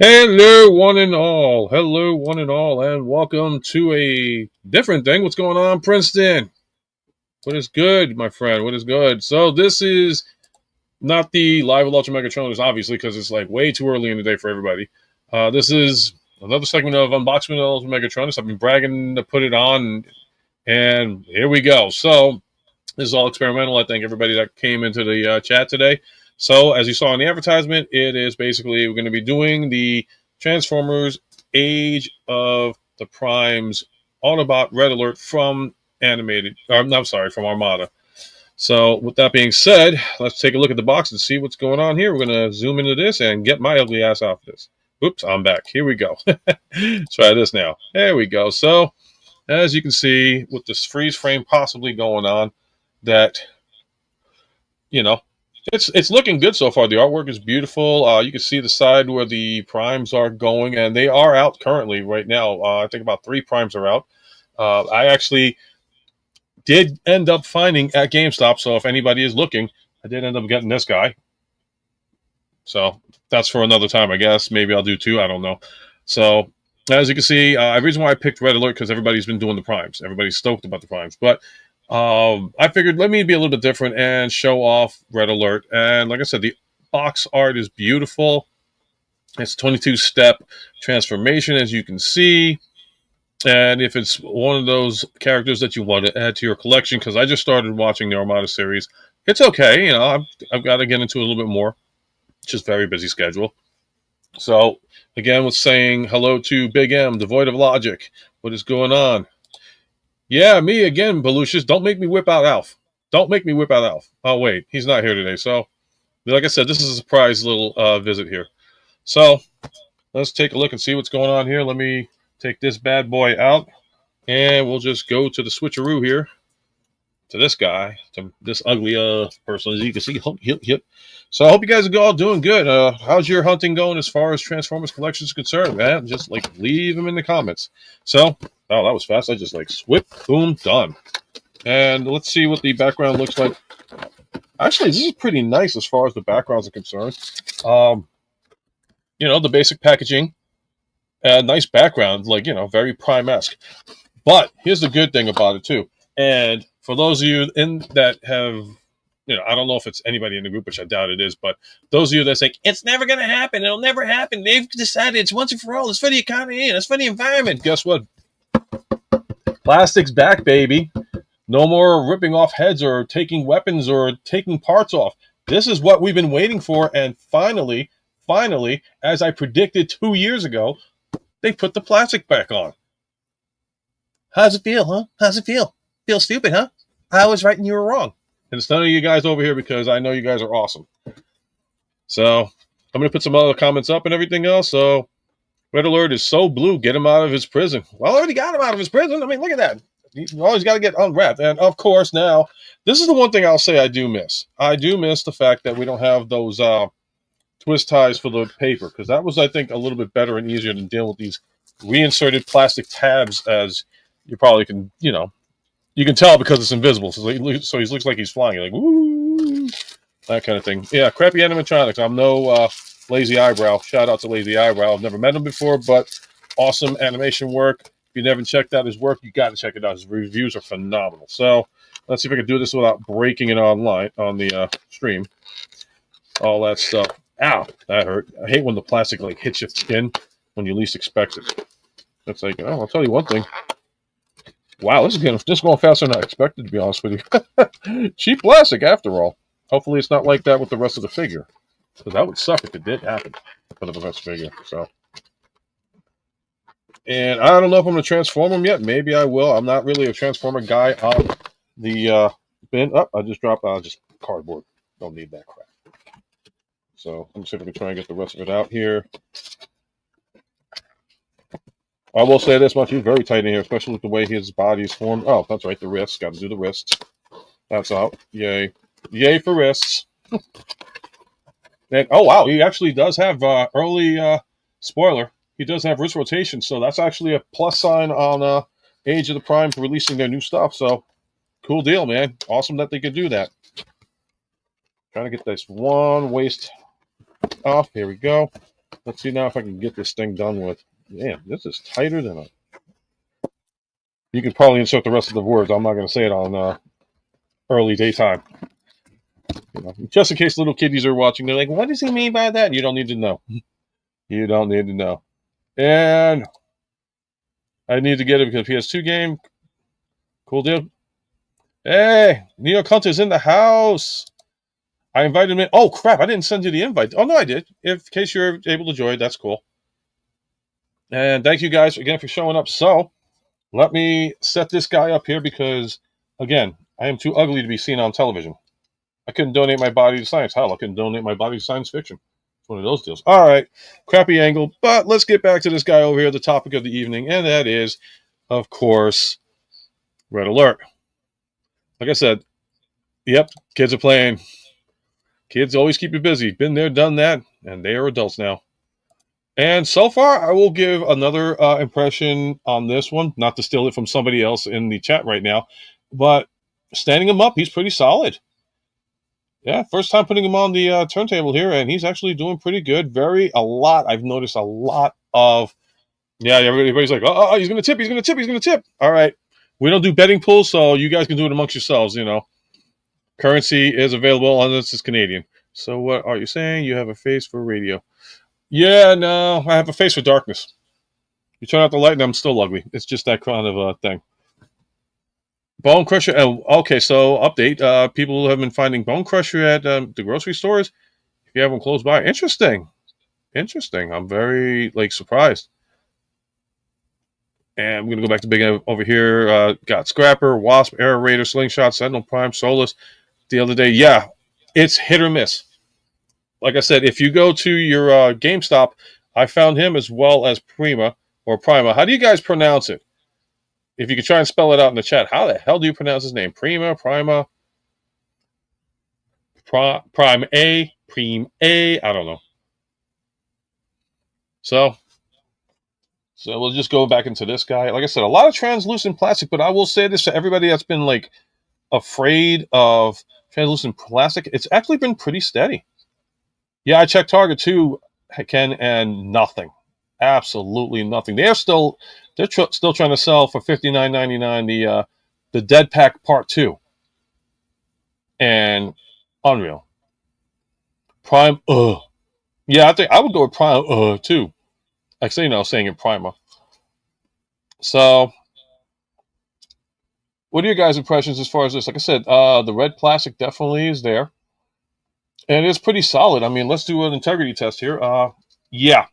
Hello, one and all. Hello, one and all, and welcome to a different thing. What's going on, Princeton? What is good, my friend? What is good? So this is not the live with UltraMegatronus, obviously, because it's like way too early in the day for everybody. This is another segment of unboxing of UltraMegatronus. I've been bragging to put it on, and here we go. So this is all experimental. I thank everybody that came into the chat today. So, as you saw in the advertisement, it is basically we're going to be doing the Transformers Age of the Primes Autobot Red Alert from animated. I'm sorry, from Armada. So, with that being said, let's take a look at the box and see what's going on here. We're going to zoom into this and get my ugly ass off this. Oops, I'm back. Here we go. Try this now. There we go. So, as you can see, with this freeze frame possibly going on, that you know it's looking good so far. The artwork is beautiful. You can see the side where the primes are going, and they are out currently right now. I think about 3 primes are out. I actually did end up finding at GameStop, so if anybody is looking, I did end up getting this guy. So that's for another time, I guess. Maybe I'll do 2. I don't know. So as you can see, the reason why I picked Red Alert because everybody's been doing the primes. Everybody's stoked about the primes, but I figured let me be a little bit different and show off Red Alert. And like I said, the box art is beautiful. It's 22-step transformation, as you can see. And if it's one of those characters that you want to add to your collection, because I just started watching the Armada series, it's okay. I've got to get into it a little bit more. It's just very busy schedule. So, again, with saying hello to Big M, devoid of logic. What is going on? Yeah, me again, Belucius. Don't make me whip out Alf. Don't make me whip out Alf. Oh, wait. He's not here today. So, like I said, this is a surprise little visit here. So, let's take a look and see what's going on here. Let me take this bad boy out. And we'll just go to the switcheroo here. To this guy. To this ugly person, as you can see. So, I hope you guys are all doing good. How's your hunting going as far as Transformers collection is concerned, man? Just, leave them in the comments. So, oh, that was fast. I just swip, boom, done. And let's see what the background looks like. Actually, this is pretty nice as far as the backgrounds are concerned. The basic packaging, nice background, very Prime-esque. But here's the good thing about it too. And for those of you that have, I don't know if it's anybody in the group, which I doubt it is, but those of you that say it's never going to happen, it'll never happen. They've decided it's once and for all. It's for the economy and it's for the environment. Guess what? Plastic's back, baby. No more ripping off heads or taking weapons or taking parts off. This is what we've been waiting for. And finally, as I predicted 2 years ago, they put the plastic back on. How's it feel, huh? How's it feel? Feel stupid, huh? I was right and you were wrong. And it's none of you guys over here because I know you guys are awesome. So I'm going to put some other comments up and everything else. So Red Alert is so blue. Get him out of his prison. Well, I already got him out of his prison. I mean, look at that. You always got to get unwrapped. And, of course, now, this is the one thing I'll say I do miss. I do miss the fact that we don't have those twist ties for the paper, because that was, I think, a little bit better and easier than dealing with these reinserted plastic tabs, as you probably can, you can tell because it's invisible. So he looks like he's flying. You're like, woo, that kind of thing. Yeah, crappy animatronics. I'm no Lazy Eyebrow. Shout out to Lazy Eyebrow. I've never met him before, but awesome animation work. If you never checked out his work, you got to check it out. His reviews are phenomenal. So let's see if I can do this without breaking it online on the stream. All that stuff. Ow, that hurt. I hate when the plastic hits your skin when you least expect it. That's I'll tell you one thing. Wow, this is going faster than I expected, to be honest with you. Cheap plastic, after all. Hopefully it's not like that with the rest of the figure, because that would suck if it did happen for the rest figure. So. And I don't know if I'm going to transform them yet. Maybe I will. I'm not really a transformer guy on the bin. Oh, I just dropped just cardboard. Don't need that crap. So let me see if I can try and get the rest of it out here. I will say this much. He's very tight in here, especially with the way his body is formed. Oh, that's right. The wrists. Got to do the wrists. That's out. Yay. Yay for wrists. And, oh, wow. He actually does have early spoiler. He does have wrist rotation, so that's actually a plus sign on Age of the Prime for releasing their new stuff. So, cool deal, man. Awesome that they could do that. Trying to get this one waist off. Here we go. Let's see now if I can get this thing done with. Damn, this is tighter than a. You could probably insert the rest of the words. I'm not going to say it on early daytime. You know, just in case little kiddies are watching, they're like, "What does he mean by that?" You don't need to know. You don't need to know. And I need to get it because PS2 game. Cool deal. Hey, Neo Kunta's in the house. I invited him in. Oh, crap. I didn't send you the invite. Oh, no, I did. In case you're able to join, that's cool. And thank you guys again for showing up. So let me set this guy up here because, again, I am too ugly to be seen on television. I couldn't donate my body to science. Hell, I couldn't donate my body to science fiction. It's one of those deals. All right. Crappy angle. But let's get back to this guy over here, the topic of the evening. And that is, of course, Red Alert. Like I said, yep, kids are playing. Kids always keep you busy. Been there, done that, and they are adults now. And so far, I will give another impression on this one, not to steal it from somebody else in the chat right now, but standing him up, he's pretty solid. Yeah, first time putting him on the turntable here, and he's actually doing pretty good. I've noticed a lot of, yeah, everybody's like, oh, he's going to tip, he's going to tip, he's going to tip. All right. We don't do betting pools, so you guys can do it amongst yourselves, you know. Currency is available unless it's Canadian. So what are you saying? You have a face for radio. Yeah, no, I have a face for darkness. You turn out the light and I'm still ugly. It's just that kind of a thing. Bone Crusher. Okay, so update. People have been finding Bone Crusher at the grocery stores. If you have them close by. Interesting. I'm very, surprised. And I'm going to go back to big over here. Got Scrapper, Wasp, Air Raider, Slingshot, Sentinel Prime, Solus. The other day, yeah, it's hit or miss. Like I said, if you go to your GameStop, I found him as well as Prima or Prima. How do you guys pronounce it? If you could try and spell it out in the chat, how the hell do you pronounce his name? Prima, Prime A, Prime A. I don't know. So we'll just go back into this guy. Like I said, a lot of translucent plastic, but I will say this to everybody that's been afraid of translucent plastic. It's actually been pretty steady. Yeah, I checked Target too, Ken, and nothing. Absolutely nothing. They're still trying to sell for $59.99 the Dead Pack Part 2. And unreal. Prime, yeah, I think I would go with Prime, too. Like saying it Prima. So, what are your guys' impressions as far as this? Like I said, the red plastic definitely is there. And it's pretty solid. I mean, let's do an integrity test here. Yeah.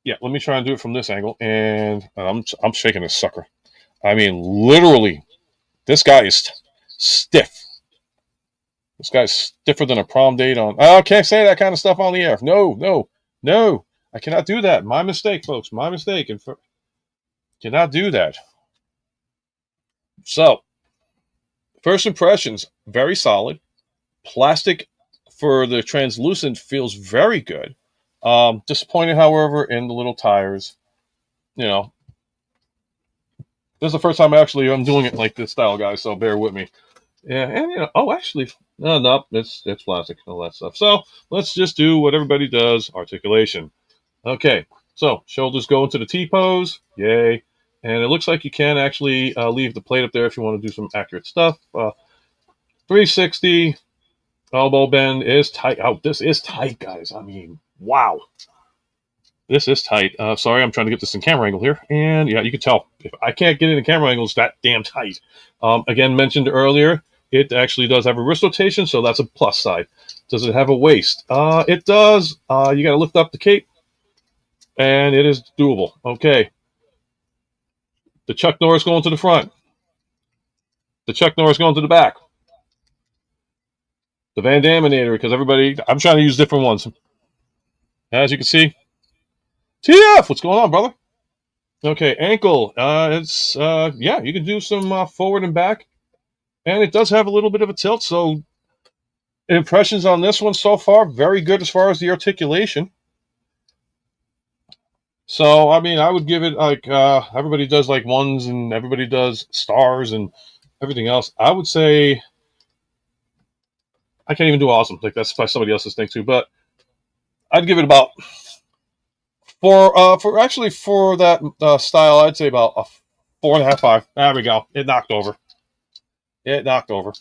Yeah, let me try and do it from this angle. And I'm shaking this sucker. I mean, literally, this guy is stiff. This guy's stiffer than a prom date on. Oh, I can't say that kind of stuff on the air. No. I cannot do that. My mistake, folks. My mistake. And cannot do that. So, first impressions, very solid. Plastic for the translucent feels very good. Disappointed, however, in the little tires. You know, this is the first time I'm doing it like this style, guys. So bear with me. Yeah, and actually, no, it's plastic, all that stuff. So let's just do what everybody does: articulation. Okay, so shoulders go into the T pose. Yay! And it looks like you can actually leave the plate up there if you want to do some accurate stuff. 360. Elbow bend is tight. Oh, this is tight, guys. I mean, wow. This is tight. Sorry, I'm trying to get this in camera angle here. And yeah, you can tell. If I can't get it in camera angle, it's that damn tight. Again, mentioned earlier, it actually does have a wrist rotation, so that's a plus side. Does it have a waist? It does. You got to lift up the cape, and it is doable. Okay. The Chuck Norris going to the front. The Chuck Norris going to the back. The Van Daminator, because I'm trying to use different ones. As you can see, TF, what's going on, brother? Okay, ankle. Yeah, you can do some forward and back, and it does have a little bit of a tilt. So, impressions on this one so far, very good as far as the articulation. So, I mean, I would give it everybody does ones, and everybody does stars, and everything else. I would say. I can't even do awesome. That's by somebody else's thing too. But I'd give it about For that style, I'd say about a 4.5, 5. There we go. It knocked over. It knocked over.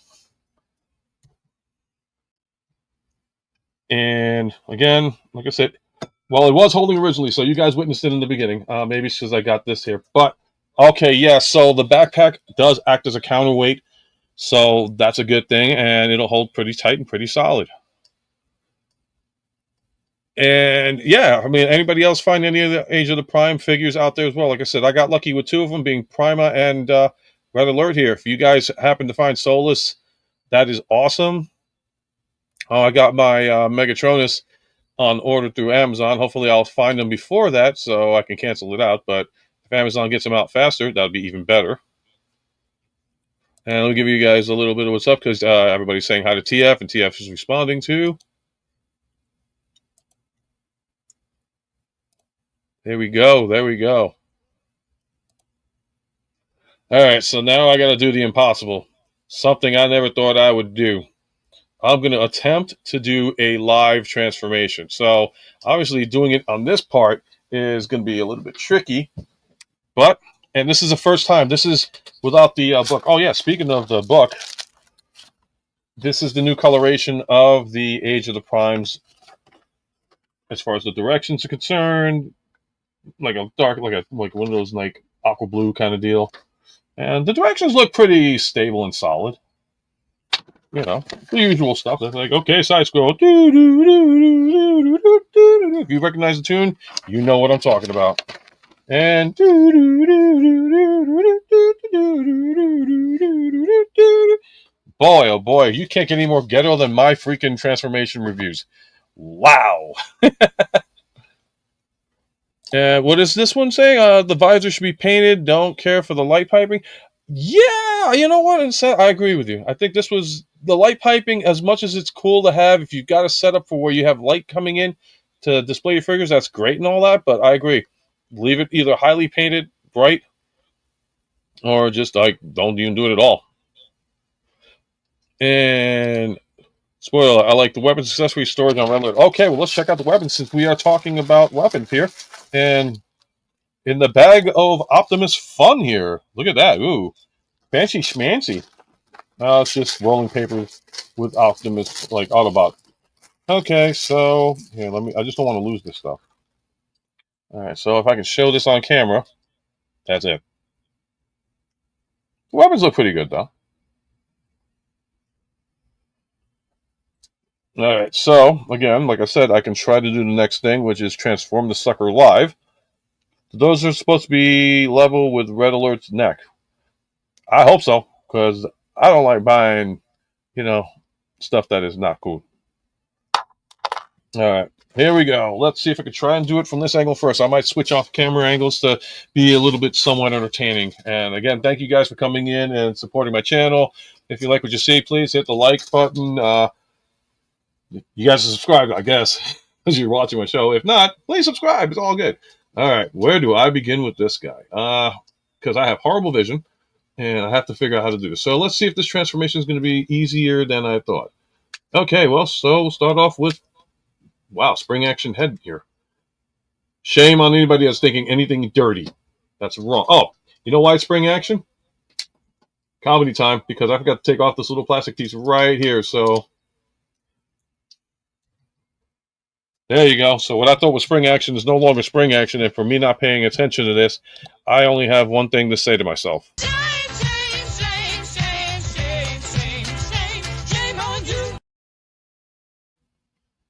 And again, like I said, well, it was holding originally, so you guys witnessed it in the beginning. Maybe it's because I got this here. But, okay, yeah, so the backpack does act as a counterweight, so that's a good thing, and it'll hold pretty tight and pretty solid. And, yeah, I mean, anybody else find any of the Age of the Prime figures out there as well? Like I said, I got lucky with 2 of them, being Prima and Red Alert here. If you guys happen to find Solus, that is awesome. I got my Megatronus on order through Amazon. Hopefully I'll find them before that so I can cancel it out. But if Amazon gets them out faster, that would be even better. And let me give you guys a little bit of what's up, because everybody's saying hi to TF, and TF is responding too. There we go. There we go. All right, so now I got to do the impossible. Something I never thought I would do. I'm going to attempt to do a live transformation. So obviously doing it on this part is going to be a little bit tricky. But, and this is the first time. This is without the book. Oh, yeah, speaking of the book, this is the new coloration of the Age of the Primes. As far as the directions are concerned, like a dark, like one of those like aqua blue kind of deal. And the directions look pretty stable and solid. You know, the usual stuff. That's like, okay, side scroll. If you recognize the tune, you know what I'm talking about. And boy, oh boy, you can't get any more ghetto than my freaking transformation reviews. Wow. What is this one saying? The visor should be painted. Don't care for the light piping. Yeah, you know what? I agree with you. I think this was the light piping, as much as it's cool to have. If you've got a setup for where you have light coming in to display your figures, that's great and all that. But I agree. Leave it either highly painted, bright, or just like don't even do it at all. And spoiler, I like the weapons accessory storage on Red Alert. Okay, well, let's check out the weapons since we are talking about weapons here. And in the bag of Optimus fun here, look at that. Ooh, fancy schmancy. It's just rolling papers with Optimus, like Autobot. Okay, so here, I just don't want to lose this stuff. All right, so if I can show this on camera, that's it. The weapons look pretty good, though. All right, so again, like I said, I can try to do the next thing, which is transform the sucker live. Those are supposed to be level with Red Alert's neck. I hope so, because I don't like buying, stuff that is not cool. All right, here we go. Let's see if I can try and do it from this angle first. I might switch off camera angles to be a little bit somewhat entertaining. And again, thank you guys for coming in and supporting my channel. If you like what you see, please hit the like button. You guys are subscribed, I guess, as you're watching my show. If not, please subscribe. It's all good. All right, where do I begin with this guy? Because I have horrible vision, and I have to figure out how to do this. So let's see if this transformation is going to be easier than I thought. Okay, well, so we'll start off with, wow, spring action head here. Shame on anybody that's thinking anything dirty. That's wrong. Oh, you know why it's spring action? Comedy time, because I forgot to take off this little plastic piece right here, so there you go. So what I thought was spring action is no longer spring action, and for me not paying attention to this, I only have one thing to say to myself.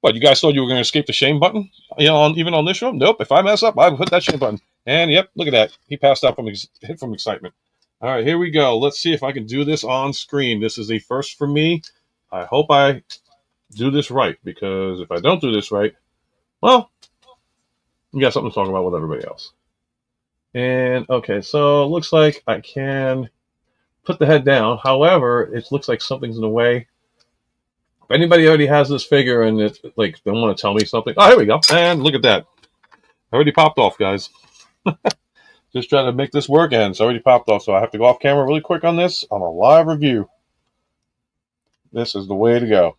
What, you guys thought you were going to escape the shame button? Even on this show? Nope. If I mess up, I will hit that shame button. And yep, look at that. He passed out from excitement. All right, here we go. Let's see if I can do this on screen. This is a first for me. I hope I do this right, because if I don't do this right, well, we got something to talk about with everybody else. And okay, so it looks like I can put the head down. However, it looks like something's in the way. If anybody already has this figure and it's like they want to tell me something, oh, here we go. And look at that. Already popped off, guys. Just trying to make this work, and it's already popped off. So I have to go off camera really quick on this on a live review. This is the way to go.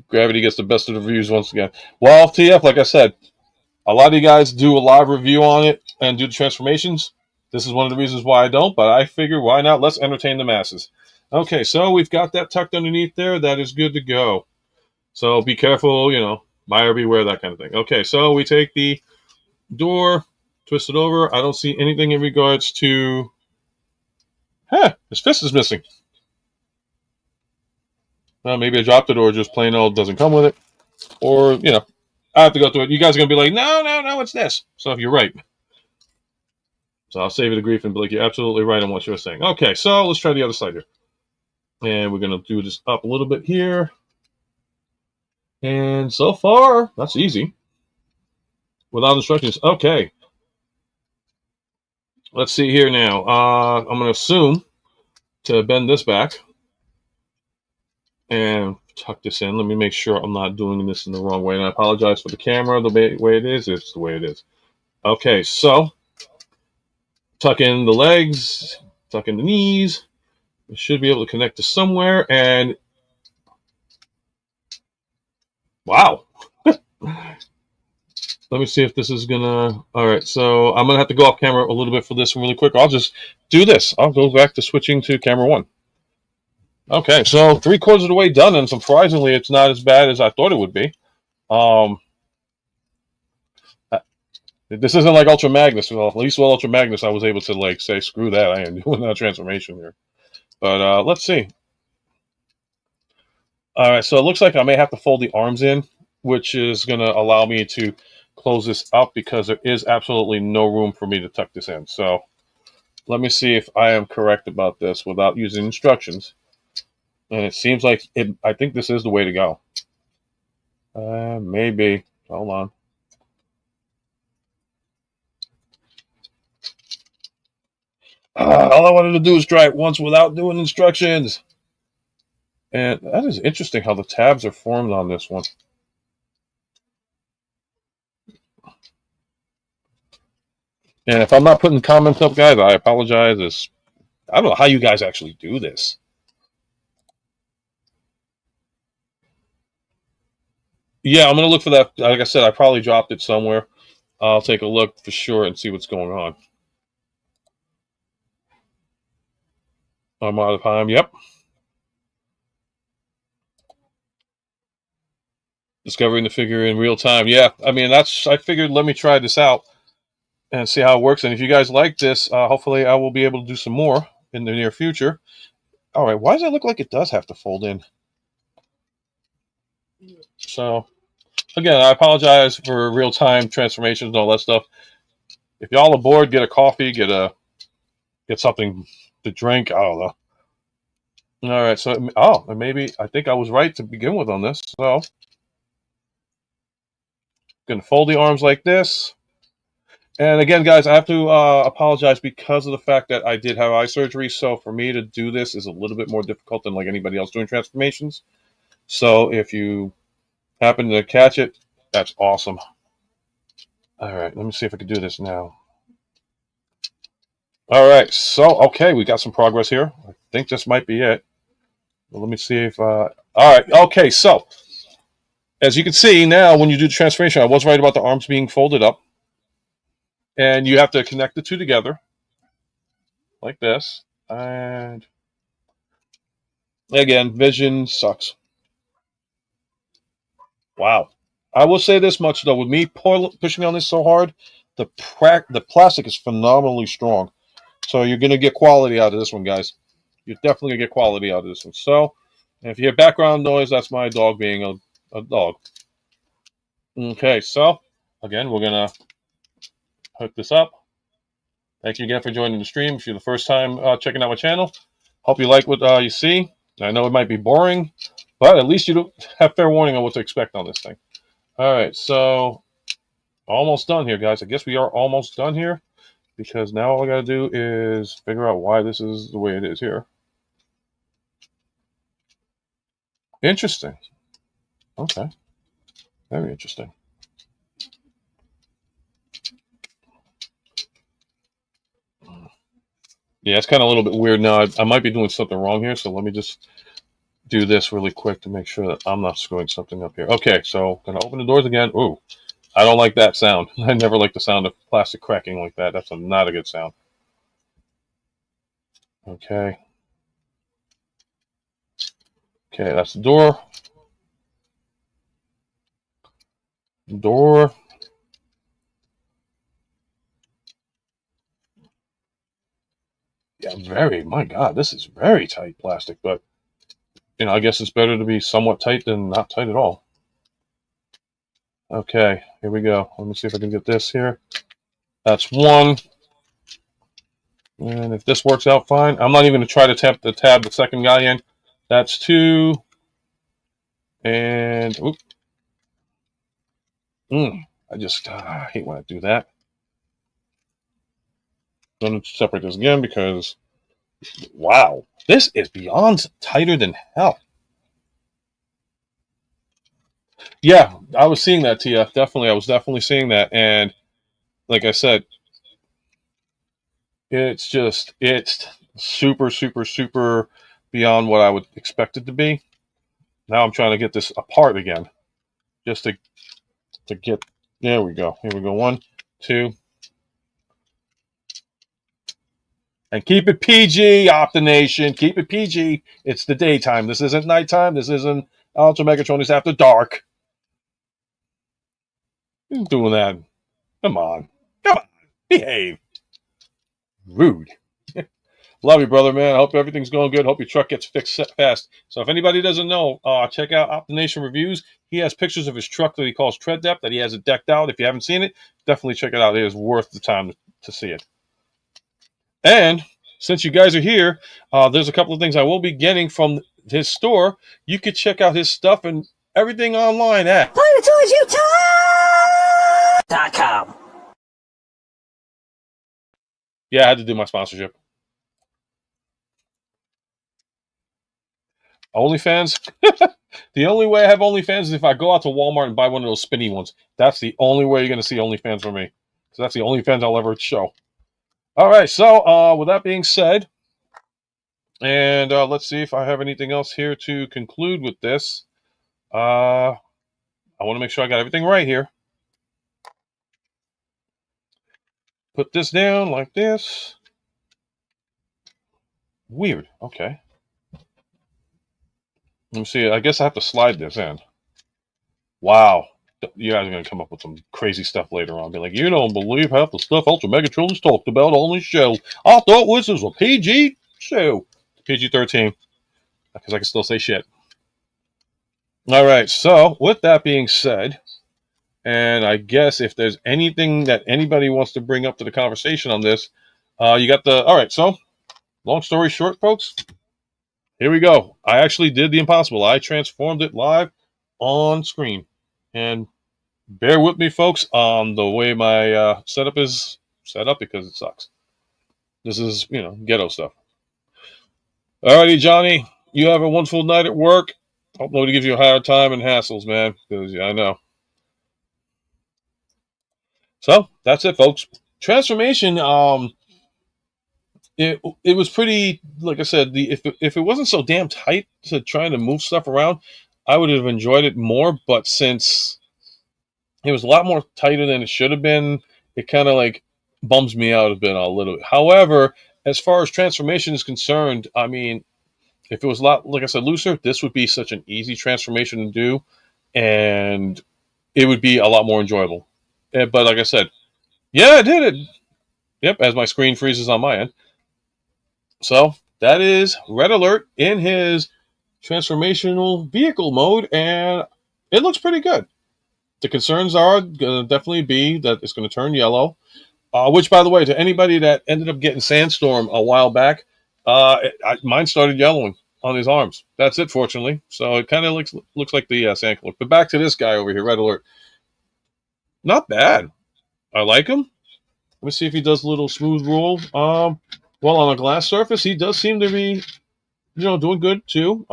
Gravity gets the best of the reviews once again. Well, TF, like I said, a lot of you guys do a live review on it and do the transformations. This is one of the reasons why I don't, but I figure why not? Let's entertain the masses. Okay, so we've got that tucked underneath there. That is good to go. So be careful, you know, buyer beware, that kind of thing. Okay, so we take the door, twist it over. I don't see anything in regards to... his fist is missing. Well, maybe I dropped it or just plain old doesn't come with it. Or, you know, I have to go through it. You guys are going to be like, no, it's this. So you're right. So I'll save you the grief and be like, you're absolutely right on what you're saying. Okay, so let's try the other side here. And we're going to do this up a little bit here. And so far, that's easy. Without instructions. Okay. Let's see here now. I'm going to assume to bend this back and tuck this in. Let me make sure I'm not doing this in the wrong way. And I apologize for the camera. The way it is, it's the way it is. Okay, so tuck in the legs, tuck in the knees. We should be able to connect to somewhere. And wow. Let me see if this is gonna... All right, so I'm gonna have to go off camera a little bit for this really quick. I'll just do this. I'll go back to switching to camera 1. Okay, so 3/4 of the way done, and surprisingly, it's not as bad as I thought it would be. This isn't like Ultra Magnus. Well, at least with Ultra Magnus, I was able to like say, screw that, I ain't doing that transformation here. But let's see. All right, so it looks like I may have to fold the arms in, which is going to allow me to close this up because there is absolutely no room for me to tuck this in. So let me see if I am correct about this without using instructions. And it seems like I think this is the way to go. Maybe. Hold on. All I wanted to do is try it once without doing instructions. And that is interesting how the tabs are formed on this one. And if I'm not putting comments up, guys, I apologize. I don't know how you guys actually do this. Yeah, I'm going to look for that. Like I said, I probably dropped it somewhere. I'll take a look for sure and see what's going on. Armada time, yep. Discovering the figure in real time. Yeah, I mean, I figured let me try this out and see how it works. And if you guys like this, hopefully I will be able to do some more in the near future. All right, why does it look like it does have to fold in? So, again, I apologize for real-time transformations and all that stuff. If y'all are bored, get a coffee, get something to drink. I don't know. All right, so maybe I think I was right to begin with on this. So, gonna fold the arms like this. And again, guys, I have to apologize because of the fact that I did have eye surgery. So for me to do this is a little bit more difficult than like anybody else doing transformations. So if you happen to catch it, that's awesome. All right, let me see if I can do this now. All right, so, okay, we got some progress here. I think this might be it. Well, let me see if... all right, okay, so, as you can see now, when you do the transformation, I was right about the arms being folded up. And you have to connect the two together, like this. And, again, vision sucks. Wow. I will say this much, though. With me pushing on this so hard, the plastic is phenomenally strong. So you're going to get quality out of this one, guys. You're definitely going to get quality out of this one. So, if you hear background noise, that's my dog being a dog. Okay, so, again, we're going to hook this up. Thank you again for joining the stream. If you're the first time checking out my channel, hope you like what you see. I know it might be boring, but at least you don't have fair warning on what to expect on this thing. All right, so almost done here, guys. I guess we are almost done here because now all I got to do is figure out why this is the way it is here. Interesting. Okay. Very interesting. Yeah, it's kind of a little bit weird now. I might be doing something wrong here, so let me just do this really quick to make sure that I'm not screwing something up here. Okay, so I'm gonna open the doors again. Ooh, I don't like that sound. I never like the sound of plastic cracking like that. That's not a good sound. Okay. Okay, that's the door. Door. Yeah, my God, this is very tight plastic, but, I guess it's better to be somewhat tight than not tight at all. Okay, here we go. Let me see if I can get this here. That's one. And if this works out fine, I'm not even going to try to tab the second guy in. That's two. And, I hate when I do that. I'm going to separate this again because, wow, this is beyond tighter than hell. Yeah, I was seeing that, TF. Definitely, I was definitely seeing that. And like I said, it's super, super, super beyond what I would expect it to be. Now I'm trying to get this apart again, just to get. There we go. Here we go. One, two, and keep it PG, Optination. Keep it PG. It's the daytime. This isn't nighttime. This isn't UltraMegatronus after dark. Who's doing that? Come on, behave. Rude. Love you, brother, man. I hope everything's going good. Hope your truck gets fixed fast. So if anybody doesn't know, check out Optination Reviews. He has pictures of his truck that he calls Tread Depth, that he has it decked out. If you haven't seen it, definitely check it out. It is worth the time to see it. And since you guys are here, there's a couple of things I will be getting from his store. You could check out his stuff and everything online at PlanetoidsUtah.com. Yeah, I had to do my sponsorship. OnlyFans? The only way I have OnlyFans is if I go out to Walmart and buy one of those spinny ones. That's the only way you're going to see OnlyFans from me. So that's the OnlyFans I'll ever show. All right, so with that being said, and let's see if I have anything else here to conclude with this. I want to make sure I got everything right here. Put this down like this. Weird. Okay. Let me see. I guess I have to slide this in. Wow. You guys are going to come up with some crazy stuff later on. Be like, you don't believe half the stuff UltraMegatronus talked about on his show. I thought this was a PG show. PG-13. Because I can still say shit. All right. So, with that being said, and I guess if there's anything that anybody wants to bring up to the conversation on this, you got the... All right. So, long story short, folks, here we go. I actually did the impossible. I transformed it live on screen. And bear with me, folks, on the way my setup is set up because it sucks. This is, ghetto stuff. Alrighty, Johnny, you have a wonderful night at work. Hope nobody gives you a hard time and hassles, man, because I know. So that's it, folks. Transformation. It was pretty. Like I said, if it wasn't so damn tight to trying to move stuff around, I would have enjoyed it more. But since it was a lot more tighter than it should have been, it kind of like bums me out a bit a little bit. However, as far as transformation is concerned, I mean, if it was a lot, like I said, looser, this would be such an easy transformation to do, and it would be a lot more enjoyable. But like I said, yeah, I did it. Yep, as my screen freezes on my end. So that is Red Alert in his transformational vehicle mode, and it looks pretty good. The concerns are going to definitely be that it's going to turn yellow, which, by the way, to anybody that ended up getting Sandstorm a while back, mine started yellowing on his arms. That's it, fortunately. So it kind of looks like the Sand Killer. But back to this guy over here, Red Alert. Not bad. I like him. Let me see if he does a little smooth roll. Well, on a glass surface, he does seem to be, doing good too.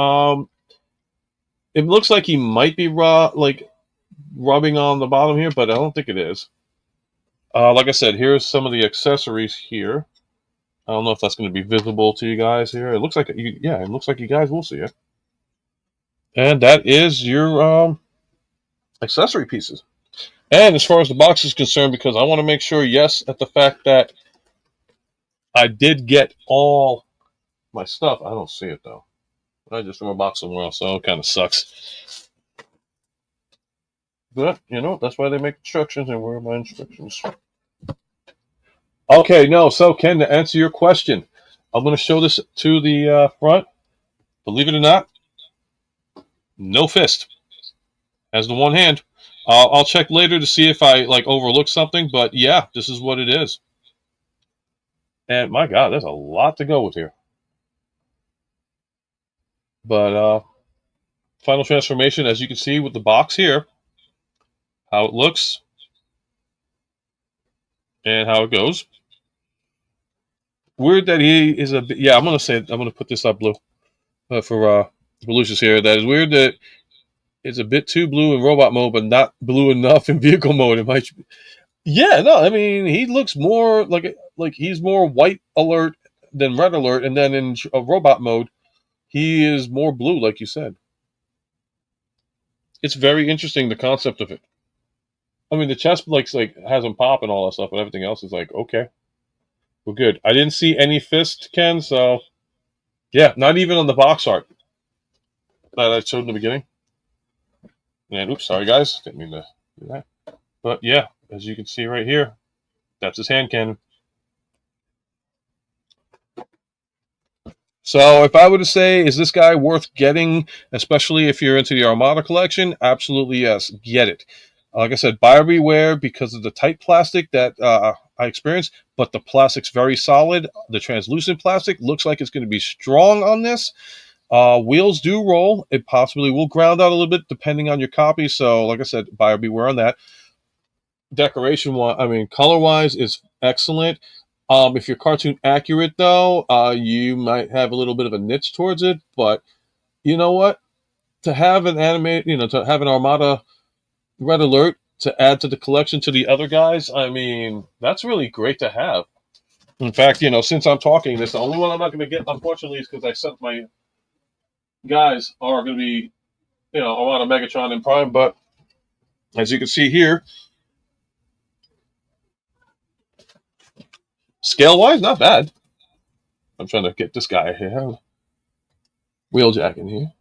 It looks like he might be rubbing on the bottom here, but I don't think it is. Like I said, here's some of the accessories here. I don't know if that's going to be visible to you guys here. It looks like, it looks like you guys will see it. And that is your accessory pieces. And as far as the box is concerned, because I want to make sure, yes, at the fact that I did get all my stuff. I don't see it though. I just threw my box somewhere else, so it kind of sucks. But you know, that's why they make instructions, and where are my instructions? Okay, no. So Ken, to answer your question, I'm going to show this to the front. Believe it or not, no fist. Has the one hand. I'll check later to see if I like overlooked something, but yeah, this is what it is. And my God, there's a lot to go with here. But final transformation, as you can see with the box here, how it looks and how it goes. Weird that he is a bit. Yeah, I'm gonna put this up blue for Lucius here. That is weird that it's a bit too blue in robot mode, but not blue enough in vehicle mode. It might. Yeah, no, I mean he looks more like he's more white alert than red alert, and then in robot mode he is more blue, like you said. It's very interesting, the concept of it. I mean, the chest like has him pop and all that stuff, but everything else is like okay, we're good. I didn't see any fist, Ken, so yeah, not even on the box art that I showed in the beginning. And oops, sorry guys, didn't mean to do that. But yeah, as you can see right here, that's his hand cannon. So if I were to say, is this guy worth getting, especially if you're into the Armada collection? Absolutely yes, get it. Like I said, buyer beware because of the tight plastic that I experienced, but the plastic's very solid. The translucent plastic looks like it's going to be strong on this. Wheels do roll. It possibly will ground out a little bit depending on your copy. So like I said, buyer beware on that. Decoration, I mean, color-wise is excellent. If you're cartoon accurate, though, you might have a little bit of a niche towards it. But you know what? To have an to have an Armada Red Alert to add to the collection to the other guys, I mean, that's really great to have. In fact, since I'm talking this, the only one I'm not going to get, unfortunately, is because I sent my guys are going to be, Armada Megatron and Prime. But as you can see here, scale-wise, not bad. I'm trying to get this guy here. Wheeljack in here.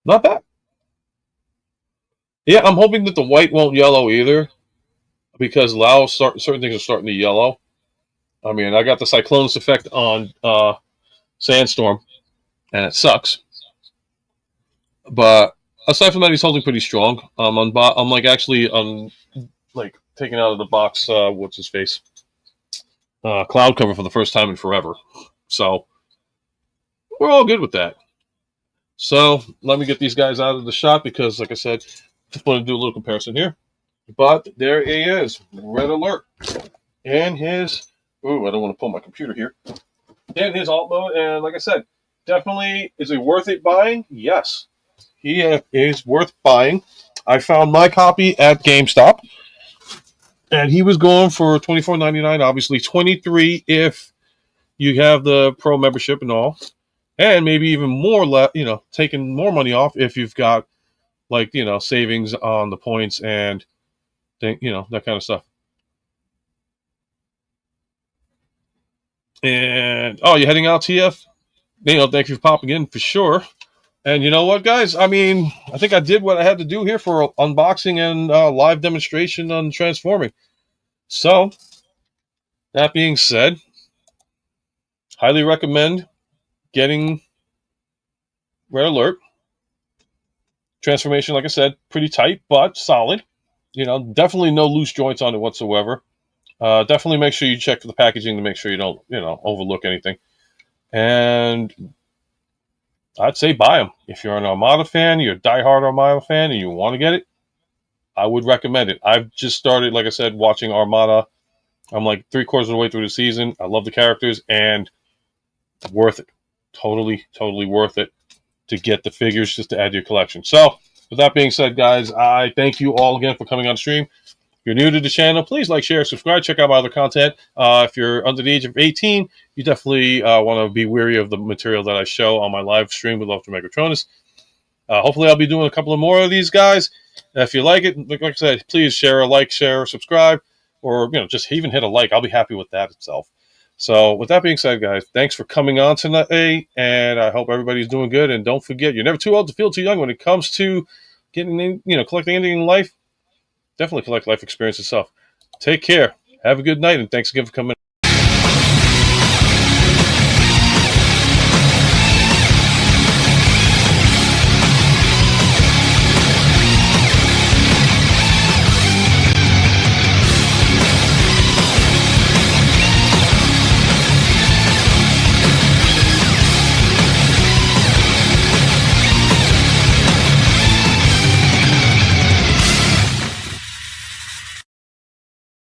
Not bad. Yeah, I'm hoping that the white won't yellow either, because certain things are starting to yellow. I mean, I got the Cyclonus effect on Sandstorm, and it sucks. But aside from that, he's holding pretty strong. I'm like actually like taking out of the box. What's his face? Cloud cover for the first time in forever. So we're all good with that. So let me get these guys out of the shot because, like I said, just want to do a little comparison here. But there he is, Red Alert, and his. Ooh, I don't want to pull my computer here. And his alt mode, and like I said, definitely is it worth it buying? Yes, he is worth buying. I found my copy at GameStop, and he was going for $24.99. Obviously, $23 if you have the pro membership and all, and maybe even more. Taking more money off if you've got savings on the points and that kind of stuff. And you're heading out, TF? Thank you for popping in for sure. And you know what, guys? I mean, I think I did what I had to do here for unboxing and live demonstration on transforming. So, that being said, highly recommend getting Red Alert. Transformation, like I said, pretty tight, but solid. Definitely no loose joints on it whatsoever. Definitely make sure you check for the packaging to make sure you don't, overlook anything. And I'd say buy them. If you're an Armada fan, you're a diehard Armada fan, and you want to get it, I would recommend it. I've just started, like I said, watching Armada. I'm like 3/4 of the way through the season. I love the characters, and worth it. Totally, totally worth it to get the figures just to add to your collection. So, with that being said, guys, I thank you all again for coming on stream. you're new to the channel, please like, share, subscribe. Check out my other content. If you're under the age of 18, you definitely want to be wary of the material that I show on my live stream with UltraMegatronus. Hopefully, I'll be doing a couple of more of these guys. If you like it, like I said, please share, subscribe, or just even hit a like. I'll be happy with that itself. So, with that being said, guys, thanks for coming on tonight, and I hope everybody's doing good. And don't forget, you're never too old to feel too young when it comes to getting, collecting anything in life. Definitely collect life experience itself. Take care. Have a good night, and thanks again for coming.